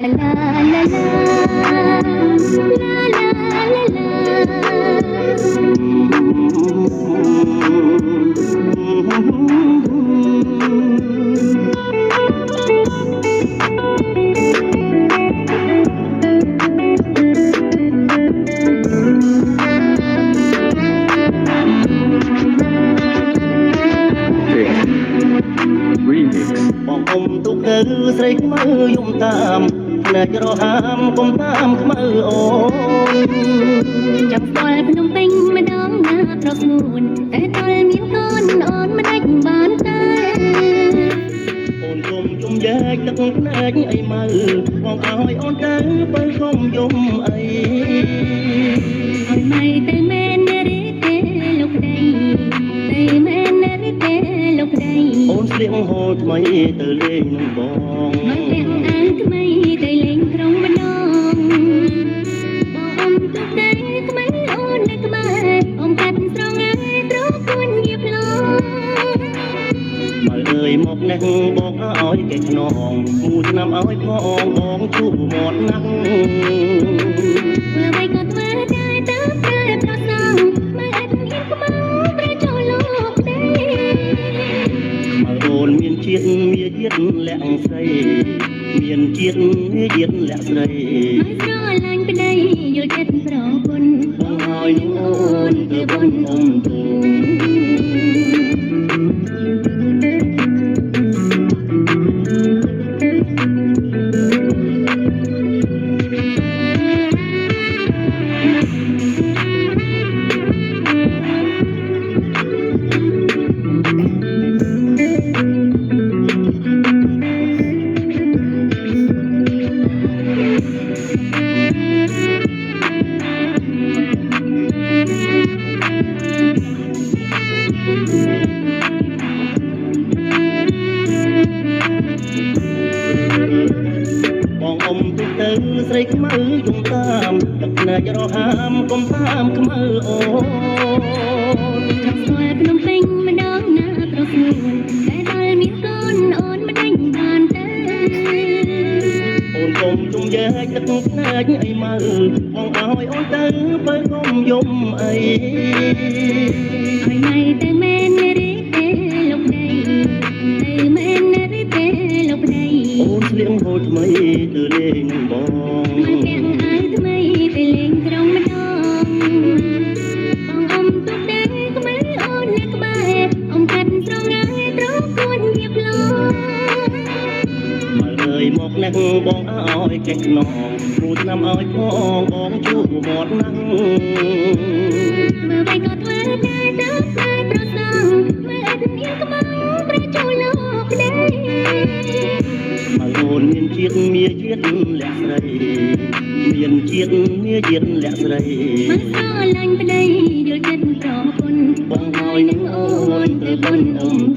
La la la la la Remix បងអ៊ំទុកទៅស្រីខ្មៅយំតាមណែច្រហាមកុំតាមខ្មៅអូន ចាំស្គាល់ភ្នំពេញម្ដងណាប្រស្ងួនតែតលមានកូនអូនមិនដាច់បានទេ អូនគុំយំយ៉ែកទឹកភ្នែកអីម៉ៅបងឲ្យអូនទៅបើគុំយំអី ឲ្យមិនទៅមែនទេទេលោកប្តីទៅមែនទេទេលោកប្តី អូនស្លៀកហូលថ្មីទៅលេងនឹងបង មកពាក់អាវថ្មីទៅលេងក្រុងម្ដងបងទុកតែថ្មីអូននៅក្បែរអងកាត់ស្រងឯត្រង់គួនជាផ្លង មកអើយមកនេះបងឲ្យកេះខ្នងគូឆ្នាំឲ្យផងបងជួបមាត់ណាស់ ធ្វើអ្វីក៏ធ្វើដែរតាមតែប្រសងមិនអាចមានខ្មៅប្រចូលលោកទេ មកអូនមានជាតិមាយាទលាក់ស្រីមានជាតិមាយាទលាក់ស្រី មិនស្រឡាញ់ប្តីយល់ចិត្តប្រពន្ធ បងឲ្យនឹងអូនទៅបនអ៊ំទូ បងអ៊ំទុកទៅស្រីខ្មៅយំតាមទឹកភ្នែករហាមកុំតាមខ្មៅអូន ចាំស្គាល់ភ្នំពេញម្ដងណាប្រស្ងួនតែដល់មានកូនអូនមិនដាច់បានទេ អូនគុំជុំយ៉ែកទឹកភ្នែកអីម៉ៅបងឲ្យអូនទៅបើគុំយំអី ឲ្យមិនទៅមែនទេទេលោកប្តីទៅមែនទេទេលោកប្តី អូនស្លៀកហូលថ្មីទៅលេងនឹងបង មកពាក់អាវថ្មីទៅលេងក្រុងម្ដងបងអ៊ំទុកតែក្បែរអូននៅក្បែរអងកាត់ស្រងឯត្រង់គួនជាផ្លង មកអើយមកនេះបងឲ្យកេះខ្នងគូឆ្នាំឲ្យផងបងជួបមាត់ណាស់ ធ្វើអ្វីក៏ធ្វើតែតាមតែប្រសងមិនអាចមានខ្មៅប្រចូលលោកប្តី មកអូនមានជាតិមាយាទលាក់ស្រីមានជាតិមាយាទលាក់ស្រី មិនស្រឡាញ់ប្តីយល់ចិត្តប្រពន្ធ បងឲ្យនឹងអូនទៅបនអ៊ំ